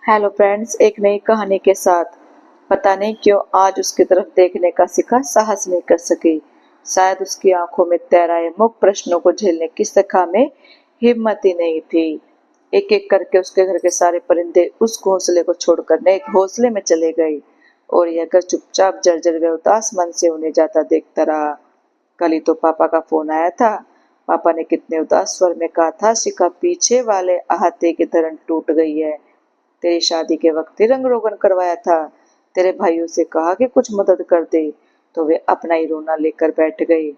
Hello friends, एक नई कहानी के साथ। पता नहीं क्यों आज उसकी तरफ देखने का शिखा साहस नहीं कर सकी। शायद उसकी आंखों में तैराए मुख प्रश्नों को झेलने की शिखा में हिम्मत ही नहीं थी। एक एक करके उसके घर के सारे परिंदे उस घोंसले को छोड़कर नए घोंसले में चले गए और यह घर चुपचाप जर्जर व उदास मन से उन्हें जाता देखता रहा। कल ही तो पापा का फोन आया था। पापा ने कितने उदास स्वर में कहा था, शिखा पीछे वाले अहाते की धरन टूट गई है। तेरी शादी के वक्त ही रंग रोगन करवाया था। तेरे भाइयों से कहा कि कुछ मदद कर दे तो वे अपना ही रोना लेकर बैठ गए।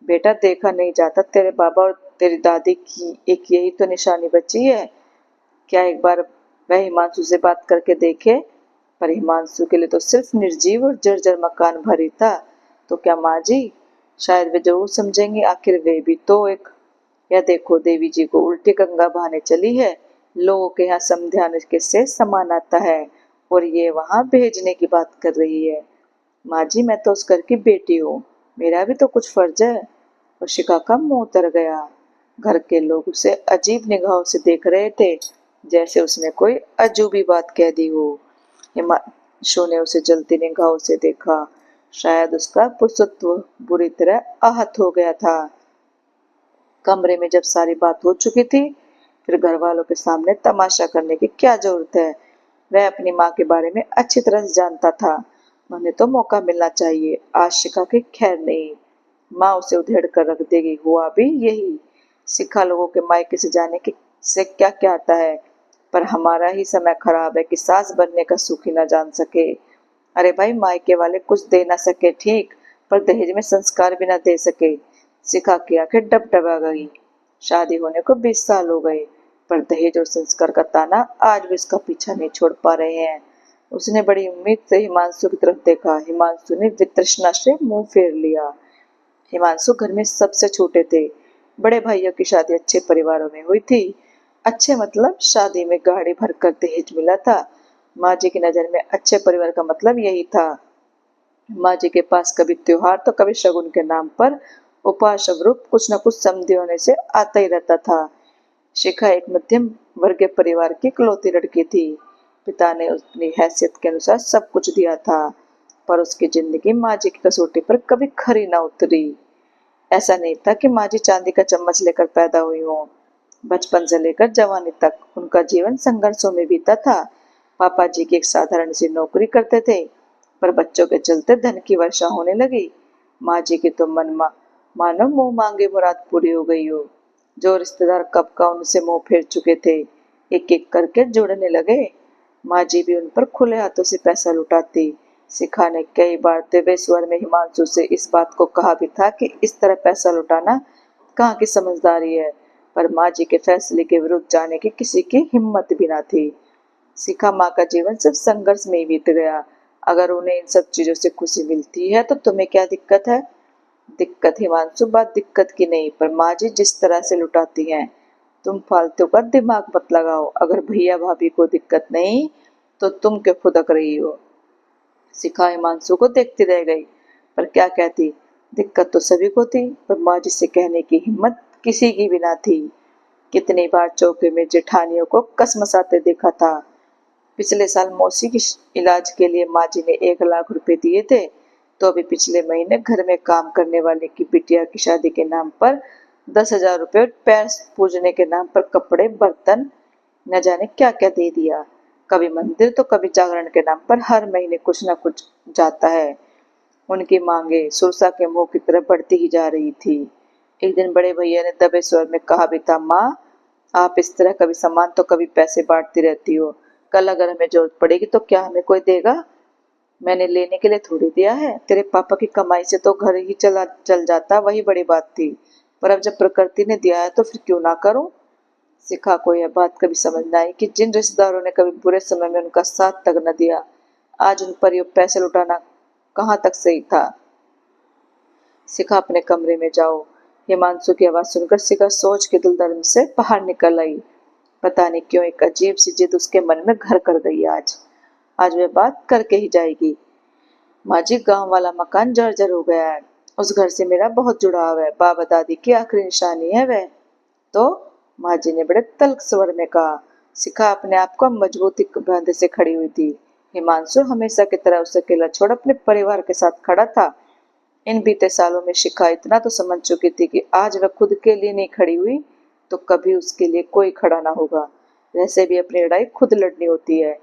बेटा, देखा नहीं जाता तेरे बाबा और तेरी दादी की एक यही तो निशानी बची है। क्या एक बार वह हिमांशु से बात करके देखे? पर हिमांशु के लिए तो सिर्फ निर्जीव और जर्जर मकान भरी था। तो क्या माँ जी? शायद वे जरूर समझेंगे, आखिर वे भी तो एक। यह देखो, देवी जी को उल्टी गंगा बहाने चली है। लोगों के यहाँ समध्यान के से समान आता है और ये वहां भेजने की बात कर रही है। माँ जी, मैं तो उस घर की बेटी हूँ, मेरा भी तो कुछ फर्ज है। और शिखा का मुंह उतर गया। घर के लोग उसे अजीब निगाहों से देख रहे थे, जैसे उसने कोई अजूबी बात कह दी हो। हिमांशु ने उसे जलती निगाहों से देखा। शायद उसका पुरुषत्व बुरी तरह आहत हो गया था। कमरे में जब सारी बात हो चुकी थी, फिर घर वालों के सामने तमाशा करने की क्या जरूरत है? वह अपनी माँ के बारे में अच्छी तरह से जानता था। उन्हें तो मौका मिलना चाहिए। आज शिखा की खैर नहीं, माँ उसे उधेड़ कर रख देगी। हुआ भी यही। शिखा लोगों के मायके से जाने की से क्या क्या आता है, पर हमारा ही समय खराब है कि सास बनने का सुख ही न जान सके। अरे भाई, मायके वाले कुछ दे ना सके ठीक, पर दहेज में संस्कार भी ना दे सके। शिखा की आंखें डबडबा गई। शादी होने को 20 साल हो गए, पर दहेज और संस्कार का ताना आज भी उसका पीछा नहीं छोड़ पा रहे हैं। उसने बड़ी उम्मीद से हिमांशु की तरफ देखा। हिमांशु ने वितृष्णा से मुंह फेर लिया। हिमांशु घर में सबसे छोटे थे। बड़े भाइयों की शादी अच्छे परिवारों में हुई थी। अच्छे मतलब शादी में गाड़ी भरकर दहेज मिला था। माँ जी की नजर में अच्छे परिवार का मतलब यही था। माँ जी के पास कभी त्योहार तो कभी शगुन के नाम पर उपहार स्वरूप कुछ न कुछ समधि होने से आता ही रहता था। शिखा एक मध्यम वर्गीय परिवार की इकलौती लड़की थी। पिता ने अपनी हैसियत के अनुसार सब कुछ दिया था, पर उसकी जिंदगी माँ जी की कसौटी पर कभी खरी न उतरी। ऐसा नहीं था कि माँ जी चांदी का चम्मच लेकर पैदा हुई हो। बचपन से लेकर जवानी तक उनका जीवन संघर्षों में बीता था। पापा जी की एक साधारण सी नौकरी करते थे, पर बच्चों के चलते धन की वर्षा होने लगी। माँ जी की तो मानो मुंह मांगे मुराद पूरी हो गई हो। जो रिश्तेदार कब का उनसे मुंह फेर चुके थे, एक एक करके जुड़ने लगे। माँ जी भी उन पर खुले हाथों से पैसा लुटाती। शिखा ने कई बार दिव्य स्वर में हिमांशु से इस बात को कहा भी था कि इस तरह पैसा लुटाना कहाँ की समझदारी है, पर माँ जी के फैसले के विरुद्ध जाने की किसी की हिम्मत भी ना थी। शिखा माँ का जीवन सिर्फ संघर्ष में ही बीत गया। अगर उन्हें इन सब चीजों से खुशी मिलती है तो तुम्हें क्या दिक्कत है? दिक्कत हिमांशु, बात दिक्कत की नहीं, पर माँ जी जिस तरह से लुटाती हैं, तुम फालतू का दिमाग मत लगाओ। अगर भैया भाभी को दिक्कत नहीं तो तुम क्यों फुदक रही हो? शिखा हिमांशु को देखती रह गई, पर क्या कहती? दिक्कत तो सभी को थी, पर माँ जी से कहने की हिम्मत किसी की भी ना थी। कितनी बार चौके में जेठानियों को कसमसाते देखा था। पिछले साल मौसी की इलाज के लिए माँ जी ने 1 लाख रुपए दिए थे, तो अभी पिछले महीने घर में काम करने वाले की बिटिया की शादी के नाम पर 10,000 रुपए और पैर पूजने के नाम पर कपड़े बर्तन न जाने क्या क्या दे दिया। कभी मंदिर तो कभी जागरण के नाम पर हर महीने कुछ न कुछ जाता है। उनकी मांगे सुरसा के मुंह की तरफ बढ़ती ही जा रही थी। एक दिन बड़े भैया ने दबे स्वर में कहा भी था, माँ आप इस तरह कभी सामान तो कभी पैसे बांटती रहती हो। कल अगर हमें जरूरत पड़ेगी तो क्या हमें कोई देगा? मैंने लेने के लिए थोड़ी दिया है। तेरे पापा की कमाई से तो घर ही चल जाता, वही बड़ी बात थी। पर अब जब प्रकृति ने दिया है तो फिर क्यों ना करूं? शिखा को यह बात कभी समझ न आई कि जिन रिश्तेदारों ने कभी बुरे समय में उनका साथ तक न दिया, आज उन पर ये पैसे लुटाना कहाँ तक सही था। शिखा, अपने कमरे में जाओ। हिमांशु की आवाज सुनकर शिखा सोच के दिल दर्द से बाहर निकल आई। पता नहीं क्यों एक अजीब सी जिद उसके मन में घर कर गई। आज आज वह बात करके ही जाएगी। माँ जी, गांव वाला मकान जर्जर हो गया है। उस घर से मेरा बहुत जुड़ाव है। बाबा दादी की आखिरी निशानी है वह। तो माँ जी ने बड़े तल्ख स्वर में कहा। शिखा अपने आप को मजबूती बांधे से खड़ी हुई थी। हिमांशु हमेशा की तरह उसे अकेला छोड़ अपने परिवार के साथ खड़ा था। इन बीते सालों में शिखा इतना तो समझ चुकी थी कि आज वह खुद के लिए नहीं खड़ी हुई तो कभी उसके लिए कोई खड़ा ना होगा। वैसे भी अपनी लड़ाई खुद लड़नी होती है।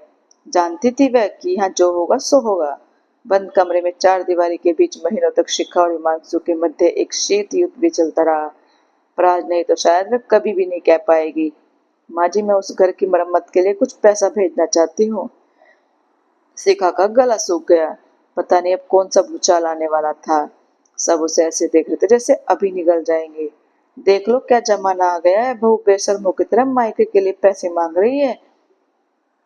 जानती थी वह कि यहाँ जो होगा सो होगा। बंद कमरे में चार दीवारी के बीच महीनों तक शिखा और हिमांशु के मध्य एक शीत युद्ध भी चलता रहा। पर आज नहीं तो शायद वह कभी भी नहीं कह पाएगी, माँ जी मैं उस घर की मरम्मत के लिए कुछ पैसा भेजना चाहती हूँ। शिखा का गला सूख गया। पता नहीं अब कौन सा भूचाल आने वाला था। सब उसे ऐसे देख रहे थे जैसे अभी निगल जाएंगे। देख लो क्या जमाना आ गया है, बहू बेशर्मों की तरह मायके के लिए पैसे मांग रही है।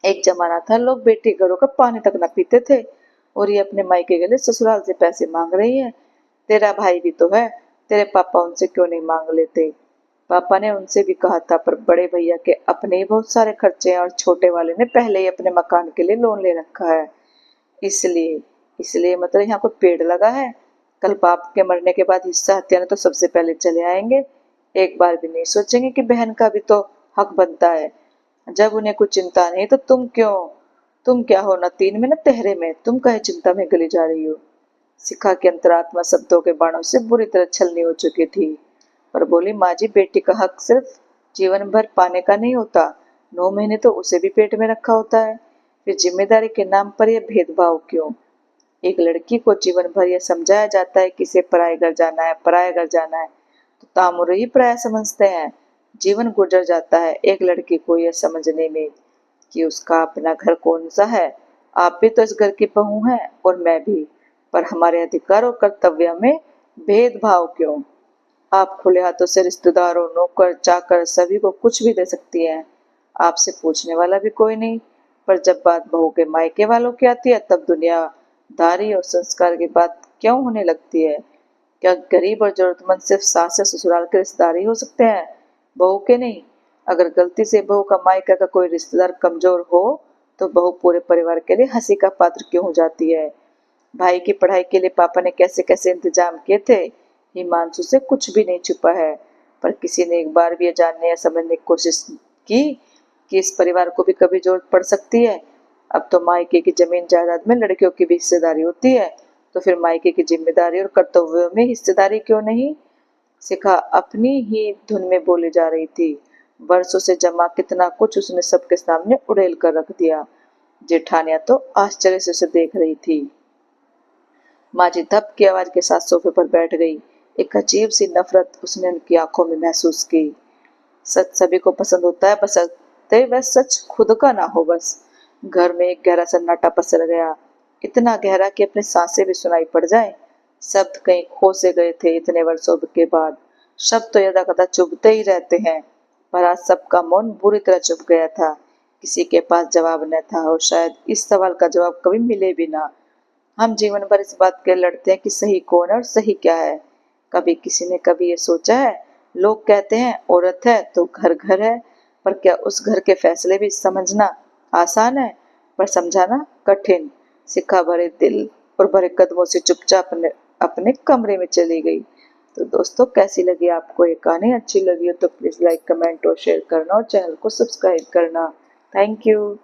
एक जमाना था लोग बेटी घरों का पानी तक न पीते थे और ये अपने मायके के लिए ससुराल से पैसे मांग रही है। तेरा भाई भी तो है, तेरे पापा उनसे क्यों नहीं मांग लेते? पापा ने उनसे भी कहा था पर बड़े भैया के अपने ही बहुत सारे खर्चे हैं और छोटे वाले ने पहले ही अपने मकान के लिए लोन ले रखा है। इसलिए इसलिए मतलब यहाँ पर पेड़ लगा है। कल बाप के मरने के बाद हिस्सा हथियाने तो सबसे पहले चले आएंगे। एक बार भी नहीं सोचेंगे कि बहन का भी तो हक बनता है। जब उन्हें कुछ चिंता नहीं तो तुम क्या हो न तीन में न तेहरे में, तुम कहे चिंता में गली जा रही हो। शिखा की अंतरात्मा शब्दों के बाणों से बुरी तरह छलनी हो चुकी थी, पर बोली माँ जी बेटी का हक सिर्फ जीवन भर पाने का नहीं होता, 9 महीने तो उसे भी पेट में रखा होता है। फिर जिम्मेदारी के नाम पर यह भेदभाव क्यों? एक लड़की को जीवन भर यह समझाया जाता है कि इसे पराये घर जाना है, पराये घर जाना है, तो तामुर ही पराया समझते हैं। जीवन गुजर जाता है एक लड़की को यह समझने में कि उसका अपना घर कौन सा है। आप भी तो इस घर की बहू हैं और मैं भी, पर हमारे अधिकार और कर्तव्य में भेदभाव क्यों? आप खुले हाथों से रिश्तेदारों, नौकर चाकर सभी को कुछ भी दे सकती हैं, आपसे पूछने वाला भी कोई नहीं। पर जब बात बहू के मायके वालों की आती है तब दुनियादारी और संस्कार की बात क्यों होने लगती है? क्या गरीब और जरूरतमंद सिर्फ सास या ससुराल के रिश्तेदार ही हो सकते हैं, बहू के नहीं? अगर गलती से बहू का मायका का कोई रिश्तेदार कमजोर हो तो बहू पूरे परिवार के लिए हंसी का पात्र क्यों हो जाती है? भाई की पढ़ाई के लिए पापा ने कैसे कैसे इंतजाम किए थे, हिमांशु से कुछ भी नहीं छुपा है। पर किसी ने एक बार भी ये जानने या समझने की कोशिश की कि इस परिवार को भी कभी जरूरत पड़ सकती है। अब तो मायके की जमीन जायदाद में लड़कियों की भी हिस्सेदारी होती है, तो फिर मायके की जिम्मेदारी और कर्तव्यों में हिस्सेदारी क्यों नहीं? शिखा अपनी ही धुन में बोली जा रही थी। वर्षों से जमा कितना कुछ उसने सबके सामने उड़ेल कर रख दिया। जेठानिया तो आश्चर्य से उसे देख रही थी। माजी धप की आवाज के साथ सोफे पर बैठ गई। एक अजीब सी नफरत उसने उनकी आंखों में महसूस की। सच सभी को पसंद होता है, बशर्ते वह सच खुद का ना हो। बस घर में एक गहरा सन्नाटा पसर गया, इतना गहरा कि अपनी सांसें भी सुनाई पड़ जाए। शब्द कहीं खो से गए थे इतने वर्षों के बाद। शब्द तो यदा कदा चुभते ही रहते हैं, पर आज सबका मौन बुरी तरह चुभ गया था। किसी के पास जवाब न था और शायद इस सवाल का जवाब कभी मिले भी ना। हम जीवन भर इस बात के लड़ते हैं कि सही कौन है और सही क्या है। कभी किसी ने कभी ये सोचा है? लोग कहते हैं औरत है तो घर घर है, पर क्या उस घर के फैसले भी समझना आसान है पर समझाना कठिन? शिखा भरे दिल और भरे कदमों से चुपचाप अपने अपने कमरे में चली गई। तो दोस्तों कैसी लगी आपको ये कहानी? अच्छी लगी हो तो प्लीज लाइक कमेंट और शेयर करना और चैनल को सब्सक्राइब करना। Thank you.